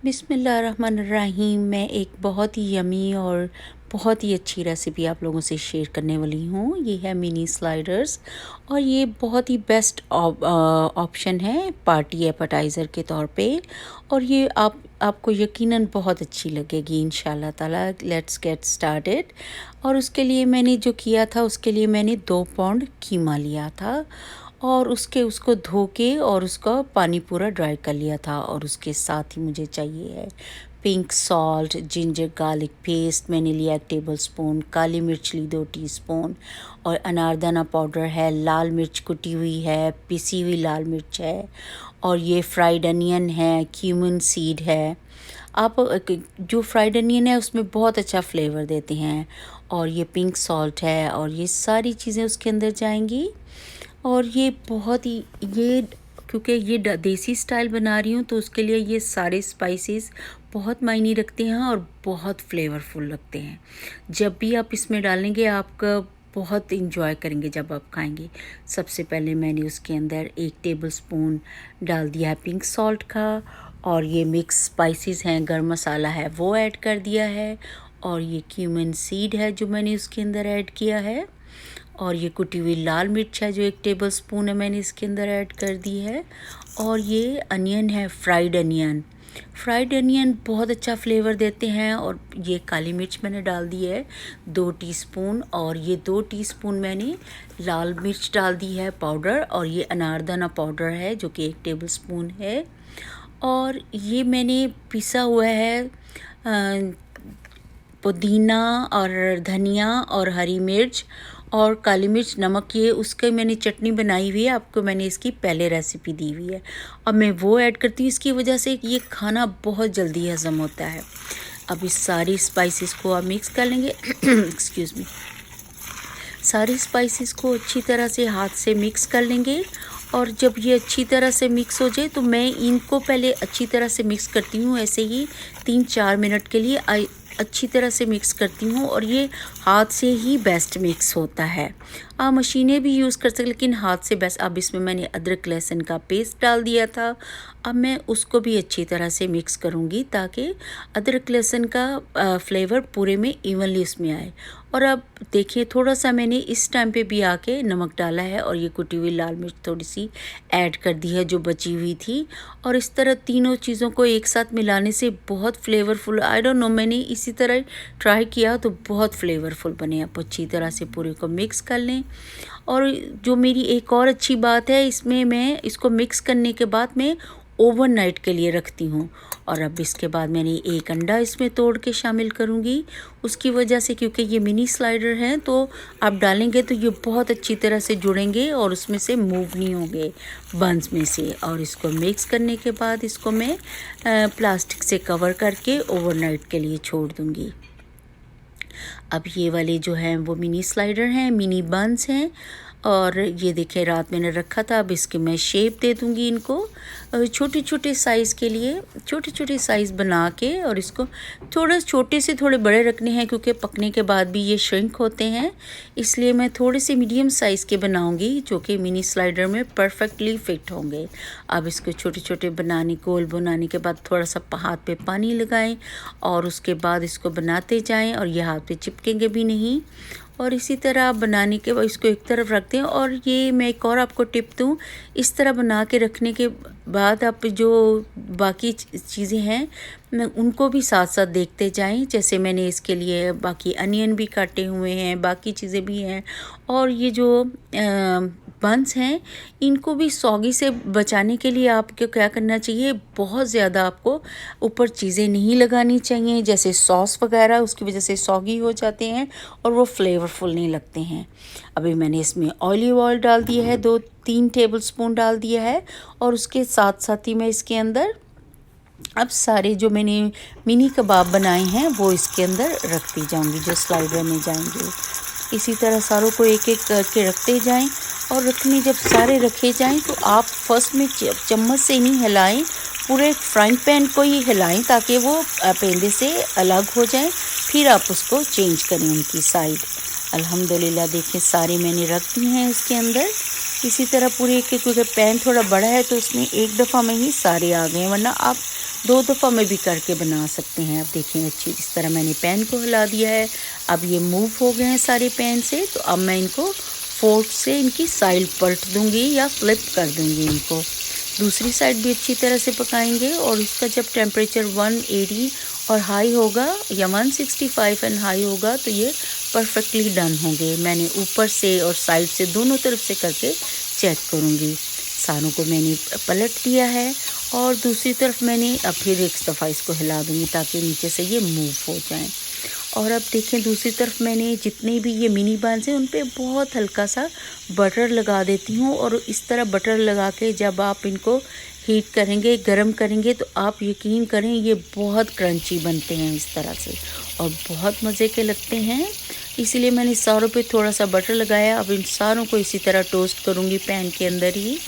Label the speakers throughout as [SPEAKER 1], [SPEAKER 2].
[SPEAKER 1] बिस्मिल्लाहिर्रहमानिर्रहीम। मैं एक बहुत ही यमी और बहुत ही अच्छी रेसिपी आप लोगों से शेयर करने वाली हूँ। ये है मिनी स्लाइडर्स और ये बहुत ही बेस्ट ऑप्शन है पार्टी एपेटाइज़र के तौर पे। और ये आपको यकीनन बहुत अच्छी लगेगी इंशाल्लाह ताला। Let's get started. और उसके लिए मैंने जो किया था, उसके लिए मैंने 2 पाउंड कीमा लिया था और उसको धो के और उसका पानी पूरा ड्राई कर लिया था। और उसके साथ ही मुझे चाहिए है pink salt, ginger garlic paste मैंने लिया 1 टेबल स्पून, काली मिर्च ली 2 टीस्पून और अनारदाना पाउडर है, लाल मिर्च कुटी हुई है, पिसी हुई लाल मिर्च है और ये फ्राइड अनियन है, क्यूमिन सीड है। आप जो फ्राइड अनियन है उसमें बहुत अच्छा फ्लेवर देते हैं। और ये पिंक सॉल्ट है और ये सारी चीज़ें उसके अंदर जाएंगी। और ये बहुत ही ये क्योंकि ये देसी स्टाइल बना रही हूँ तो उसके लिए ये सारे स्पाइसेस बहुत मायने रखते हैं और बहुत फ्लेवरफुल लगते हैं। जब भी आप इसमें डालेंगे आपका बहुत इंजॉय करेंगे जब आप खाएंगे। सबसे पहले मैंने उसके अंदर 1 टेबल स्पून डाल दिया है पिंक सॉल्ट का और ये मिक्स स्पाइसेस हैं, गरम मसाला है वो ऐड कर दिया है और ये क्यूमिन सीड है जो मैंने उसके अंदर ऐड किया है और ये कुटी हुई लाल मिर्च है जो 1 टेबल स्पून है मैंने इसके अंदर ऐड कर दी है। और ये अनियन है, फ्राइड अनियन बहुत अच्छा फ्लेवर देते हैं। और ये काली मिर्च मैंने डाल दी है 2 टीस्पून और ये 2 टीस्पून मैंने लाल मिर्च डाल दी है पाउडर और ये अनारदाना पाउडर है जो कि 1 टेबल स्पून है। और ये मैंने पिसा हुआ है पुदीना और धनिया और हरी मिर्च और काली मिर्च, नमक, ये उसके मैंने चटनी बनाई हुई है। आपको मैंने इसकी पहले रेसिपी दी हुई है और मैं वो ऐड करती हूँ। इसकी वजह से ये खाना बहुत जल्दी हज़म होता है। अब इस सारी स्पाइसेस को आप मिक्स कर लेंगे एक्सक्यूज़ मी। सारी स्पाइसेस को अच्छी तरह से हाथ से मिक्स कर लेंगे। और जब ये अच्छी तरह से मिक्स हो जाए तो मैं इनको पहले अच्छी तरह से मिक्स करती हूँ, ऐसे ही 3-4 मिनट के लिए अच्छी तरह से मिक्स करती हूँ। और ये हाथ से ही बेस्ट मिक्स होता है। आप मशीनें भी यूज़ कर सकते लेकिन हाथ से बेस्ट। अब इसमें मैंने अदरक लहसुन का पेस्ट डाल दिया था। अब मैं उसको भी अच्छी तरह से मिक्स करूँगी ताकि अदरक लहसुन का फ्लेवर पूरे में इवनली उसमें आए। और अब देखिए थोड़ा सा मैंने इस टाइम पे भी आके नमक डाला है और ये कुटी हुई लाल मिर्च थोड़ी सी ऐड कर दी है जो बची हुई थी। और इस तरह तीनों चीज़ों को एक साथ मिलाने से बहुत फ्लेवरफुल, आई डोंट नो, मैंने इसी तरह ट्राई किया तो बहुत फ्लेवरफुल बने। आप अच्छी तरह से पूरे को मिक्स कर लें। और जो मेरी एक और अच्छी बात है, इसमें मैं इसको मिक्स करने के बाद मैं ओवरनाइट के लिए रखती हूँ। और अब इसके बाद मैंने 1 अंडा इसमें तोड़ के शामिल करूँगी। उसकी वजह से क्योंकि ये मिनी स्लाइडर हैं तो आप डालेंगे तो ये बहुत अच्छी तरह से जुड़ेंगे और उसमें से मूव नहीं होंगे बंस में से। और इसको मिक्स करने के बाद इसको मैं प्लास्टिक से कवर करके ओवरनाइट के लिए छोड़ दूँगी। अब ये वाले जो हैं वो मिनी स्लाइडर हैं, मिनी बंस हैं। और ये देखिए रात मैंने रखा था। अब इसके मैं शेप दे दूँगी इनको छोटे छोटे साइज़ के लिए, छोटे छोटे साइज़ बना के। और इसको थोड़े छोटे से थोड़े बड़े रखने हैं क्योंकि पकने के बाद भी ये श्रिंक होते हैं, इसलिए मैं थोड़े से मीडियम साइज़ के बनाऊँगी जो कि मिनी स्लाइडर में परफेक्टली फिट होंगे। अब इसको छोटे छोटे गोल बनाने के बाद थोड़ा सा हाथ पे पानी लगाएं और उसके बाद इसको बनाते जाएं और ये हाथ पे चिपकेंगे भी नहीं। और इसी तरह आप बनाने के बाद इसको एक तरफ रख दें। और ये मैं एक और आपको टिप दूँ, इस तरह बना के रखने के बाद आप जो बाकी चीज़ें हैं उनको भी साथ साथ देखते जाएं। जैसे मैंने इसके लिए बाकी अनियन भी काटे हुए हैं, बाकी चीज़ें भी हैं। और ये जो बंस हैं इनको भी सौगी से बचाने के लिए आपको क्या करना चाहिए, बहुत ज़्यादा आपको ऊपर चीज़ें नहीं लगानी चाहिए जैसे सॉस वगैरह, उसकी वजह से सौगी हो जाते हैं और वो फ्लेवरफुल नहीं लगते हैं। अभी मैंने इसमें ऑलिव ऑयल डाल दिया है, 2-3 टेबल स्पून डाल दिया है। और उसके साथ साथ ही मैं इसके अंदर अब सारे जो मैंने मिनी कबाब बनाए हैं वो इसके अंदर रखती जाऊंगी जो स्लाइडर में जाएंगे। इसी तरह सारों को एक एक करके रखते जाएं। और रखने जब सारे रखे जाएं तो आप फर्स्ट में चम्मच से नहीं हिलाएं, पूरे फ्राइंग पैन को ही हिलाएं ताकि वो पेंदे से अलग हो जाए। फिर आप उसको चेंज करें उनकी साइड। अल्हम्दुलिल्लाह देखिए सारे मैंने रख दिए हैं इसके अंदर। इसी तरह पूरे क्योंकि पैन थोड़ा बड़ा है तो उसमें एक दफ़ा में ही सारे आ गए, वरना आप 2 दफ़ा में भी करके बना सकते हैं। अब देखें अच्छी इस तरह मैंने पैन को हिला दिया है। अब ये मूव हो गए हैं सारे पैन से, तो अब मैं इनको फोर्क से इनकी साइड पलट दूँगी या फ्लिप कर दूँगी इनको। दूसरी साइड भी अच्छी तरह से पकाएंगे और इसका जब टेम्परेचर 180 और हाई होगा या 165 एंड हाई होगा तो ये परफेक्टली डन होंगे। मैंने ऊपर से और साइड से दोनों तरफ से करके चेक करूँगी। सारों को मैंने पलट दिया है और दूसरी तरफ मैंने अब फिर एक दफ़ा इसको हिला दूँगी ताकि नीचे से ये मूव हो जाएं। और अब देखें दूसरी तरफ मैंने जितने भी ये मिनी बांस हैं उन पे बहुत हल्का सा बटर लगा देती हूँ। और इस तरह बटर लगा के जब आप इनको हीट करेंगे, गरम करेंगे, तो आप यकीन करें ये बहुत क्रंची बनते हैं इस तरह से और बहुत मज़े के लगते हैं। इसीलिए मैंने सारों पे थोड़ा सा बटर लगाया। अब इन सारों को इसी तरह टोस्ट करूँगी पैन के अंदर ही।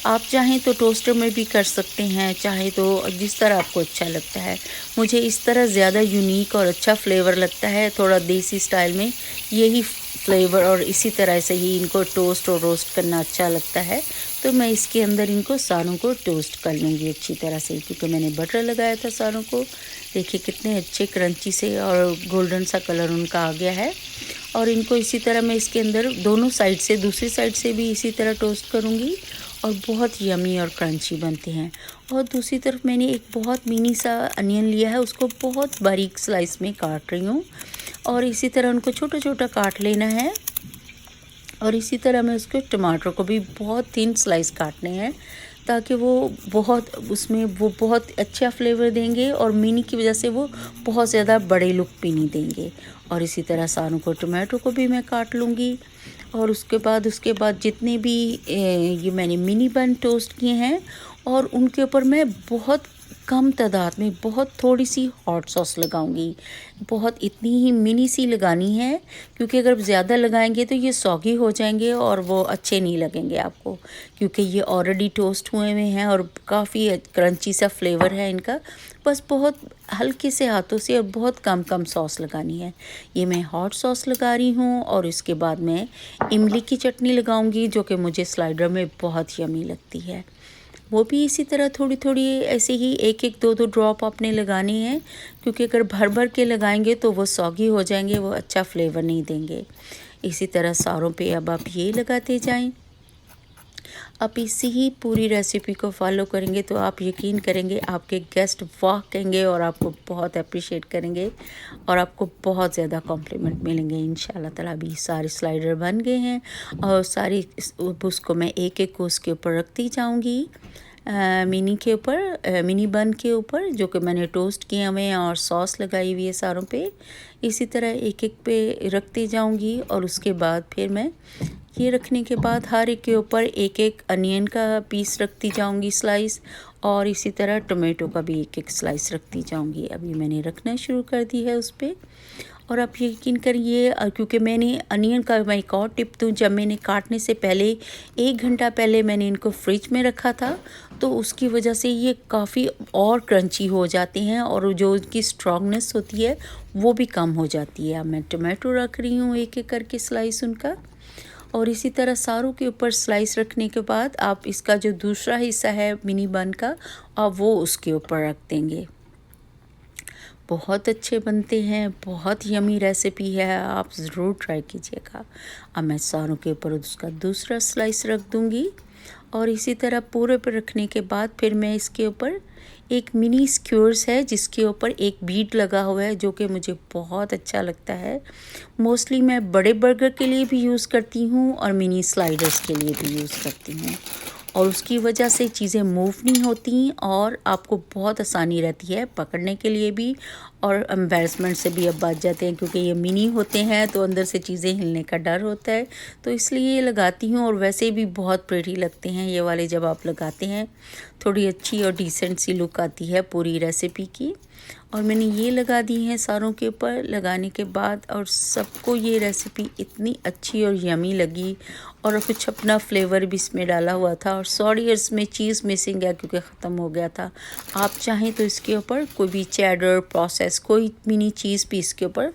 [SPEAKER 1] आप चाहें तो टोस्टर में भी कर सकते हैं, चाहे तो जिस तरह आपको अच्छा लगता है। मुझे इस तरह ज़्यादा यूनिक और अच्छा फ्लेवर लगता है, थोड़ा देसी स्टाइल में यही फ्लेवर और इसी तरह से ही इनको टोस्ट और रोस्ट करना अच्छा लगता है। तो मैं इसके अंदर इनको सारों को टोस्ट कर लूँगी अच्छी तरह से, क्योंकि मैंने बटर लगाया था सारों को। देखिए कितने अच्छे क्रंची से और गोल्डन सा कलर उनका आ गया है। और इनको इसी तरह मैं इसके अंदर दोनों साइड से, दूसरी साइड से भी इसी तरह टोस्ट करूँगी और बहुत यमी और क्रंची बनते हैं। और दूसरी तरफ मैंने एक बहुत मिनी सा अनियन लिया है, उसको बहुत बारीक स्लाइस में काट रही हूँ और इसी तरह उनको छोटा छोटा काट लेना है। और इसी तरह मैं उसके टमाटर को भी बहुत थिन स्लाइस काटने हैं ताकि वो बहुत अच्छा फ्लेवर देंगे और मिनी की वजह से वो बहुत ज़्यादा बड़े लुक भी नहीं देंगे। और इसी तरह सारों को टमाटो को भी मैं काट लूँगी। और उसके बाद जितने भी ये मैंने मिनी बन टोस्ट किए हैं और उनके ऊपर मैं बहुत कम तादाद में बहुत थोड़ी सी हॉट सॉस लगाऊंगी। बहुत इतनी ही मिनी सी लगानी है, क्योंकि अगर ज़्यादा लगाएंगे तो ये सॉगी हो जाएंगे और वो अच्छे नहीं लगेंगे आपको, क्योंकि ये ऑलरेडी टोस्ट हुए हुए हैं और काफ़ी क्रंची सा फ्लेवर है इनका। बस बहुत हल्के से हाथों से और बहुत कम कम सॉस लगानी है। ये मैं हॉट सॉस लगा रही हूँ और इसके बाद मैं इमली की चटनी लगाऊंगी, जो कि मुझे स्लाइडर में बहुत यमी लगती है। वो भी इसी तरह थोड़ी थोड़ी ऐसे ही एक एक दो दो ड्रॉप आपने लगाने हैं, क्योंकि अगर भर भर के लगाएंगे तो वो सॉगी हो जाएंगे, वो अच्छा फ्लेवर नहीं देंगे। इसी तरह सारों पे अब आप ये लगाते जाएं। आप इसी ही पूरी रेसिपी को फॉलो करेंगे तो आप यकीन करेंगे आपके गेस्ट वाह कहेंगे और आपको बहुत अप्रिशिएट करेंगे और आपको बहुत ज़्यादा कॉम्प्लीमेंट मिलेंगे इंशाल्लाह ताला। भी सारे स्लाइडर बन गए हैं और सारी उसको मैं एक एक को उसके ऊपर रखती जाऊंगी, मिनी बन के ऊपर, जो कि मैंने टोस्ट किए हुए हैं और सॉस लगाई हुई है सारों पे। इसी तरह एक एक पे रखती जाऊंगी और उसके बाद फिर मैं ये रखने के बाद हर एक के ऊपर एक एक अनियन का पीस रखती जाऊंगी स्लाइस, और इसी तरह टोमेटो का भी एक एक स्लाइस रखती जाऊंगी। अभी मैंने रखना शुरू कर दी है उस पर। और आप यकीन करिए, क्योंकि मैंने अनियन का मैं एक और टिप दूँ, जब मैंने काटने से पहले 1 घंटा पहले मैंने इनको फ्रिज में रखा था, तो उसकी वजह से ये काफ़ी और क्रंची हो जाते हैं और जो उनकी स्ट्रॉन्गनेस होती है वो भी कम हो जाती है। अब मैं टोमेटो रख रही हूँ एक एक करके स्लाइस उनका, और इसी तरह सारों के ऊपर स्लाइस रखने के बाद आप इसका जो दूसरा हिस्सा है मिनी बन का, आप वो उसके ऊपर रख देंगे। बहुत अच्छे बनते हैं, बहुत यमी रेसिपी है, आप ज़रूर ट्राई कीजिएगा। अब मैं सारों के ऊपर उसका दूसरा स्लाइस रख दूँगी और इसी तरह पूरे पर रखने के बाद फिर मैं इसके ऊपर एक मिनी स्क्यूर्स है जिसके ऊपर एक बीट लगा हुआ है, जो कि मुझे बहुत अच्छा लगता है। मोस्टली मैं बड़े बर्गर के लिए भी यूज़ करती हूँ और मिनी स्लाइडर्स के लिए भी यूज़ करती हूँ, और उसकी वजह से चीज़ें मूव नहीं होती और आपको बहुत आसानी रहती है पकड़ने के लिए भी, और एम्बैरसमेंट से भी अब बच जाते हैं, क्योंकि ये मिनी होते हैं तो अंदर से चीज़ें हिलने का डर होता है। तो इसलिए ये लगाती हूँ और वैसे भी बहुत प्रेटी लगते हैं ये वाले, जब आप लगाते हैं थोड़ी अच्छी और डिसेंट सी लुक आती है पूरी रेसिपी की। और मैंने ये लगा दी हैं सारों के ऊपर लगाने के बाद, और सबको ये रेसिपी इतनी अच्छी और यमी लगी, और कुछ अपना फ्लेवर भी इसमें डाला हुआ था। और सॉरी इसमें चीज़ मिसिंग है क्योंकि ख़त्म हो गया था। आप चाहें तो इसके ऊपर कोई भी चेडर प्रोसेस कोई मिनी चीज़ भी इसके ऊपर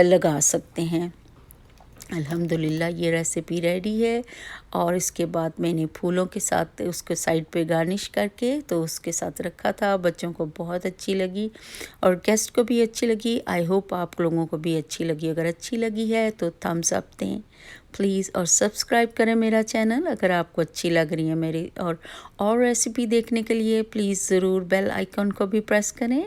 [SPEAKER 1] लगा सकते हैं। अल्हम्दुलिल्लाह ये रेसिपी रेडी है। और इसके बाद मैंने फूलों के साथ उसको साइड पे गार्निश करके तो उसके साथ रखा था। बच्चों को बहुत अच्छी लगी और गेस्ट को भी अच्छी लगी। आई होप आप लोगों को भी अच्छी लगी। अगर अच्छी लगी है तो थम्स अप दें प्लीज़, और सब्सक्राइब करें मेरा चैनल अगर आपको अच्छी लग रही है मेरी। और रेसिपी देखने के लिए प्लीज़ ज़रूर बेल आइकन को भी प्रेस करें।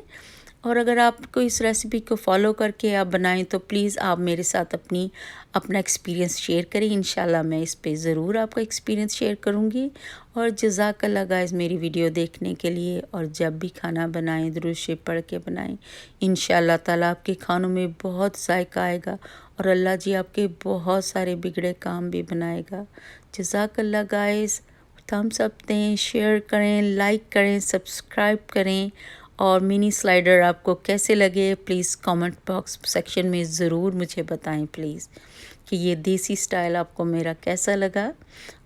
[SPEAKER 1] और अगर आपको इस रेसिपी को फॉलो करके आप बनाएं तो प्लीज़ आप मेरे साथ अपना एक्सपीरियंस शेयर करें। इंशाल्लाह मैं इस पे ज़रूर आपका एक्सपीरियंस शेयर करूँगी। और जज़ाकल्लाह गाइस मेरी वीडियो देखने के लिए। और जब भी खाना बनाएं दुरूद शरीफ पढ़ के बनाएं। इंशाल्लाह ताला आपके खानों में बहुत जायका आएगा और अल्लाह जी आपके बहुत सारे बिगड़े काम भी बनाएगा। जज़ाकल्लाह गाइस। थम्स अप दें, शेयर करें, लाइक करें, सब्सक्राइब करें। और मिनी स्लाइडर आपको कैसे लगे प्लीज़ कमेंट बॉक्स सेक्शन में ज़रूर मुझे बताएं प्लीज़ कि ये देसी स्टाइल आपको मेरा कैसा लगा।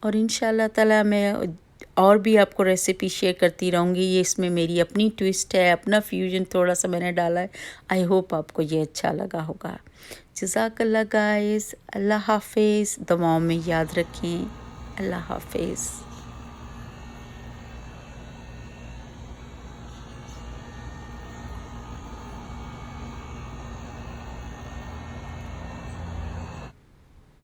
[SPEAKER 1] और इंशाल्लाह ताला मैं और भी आपको रेसिपी शेयर करती रहूँगी। ये इसमें मेरी अपनी ट्विस्ट है, अपना फ्यूजन थोड़ा सा मैंने डाला है। आई होप आपको ये अच्छा लगा होगा। जज़ाकल्लाह गाइस। अल्लाह हाफिज़। दुआओं में याद रखें। अल्लाह हाफिज़।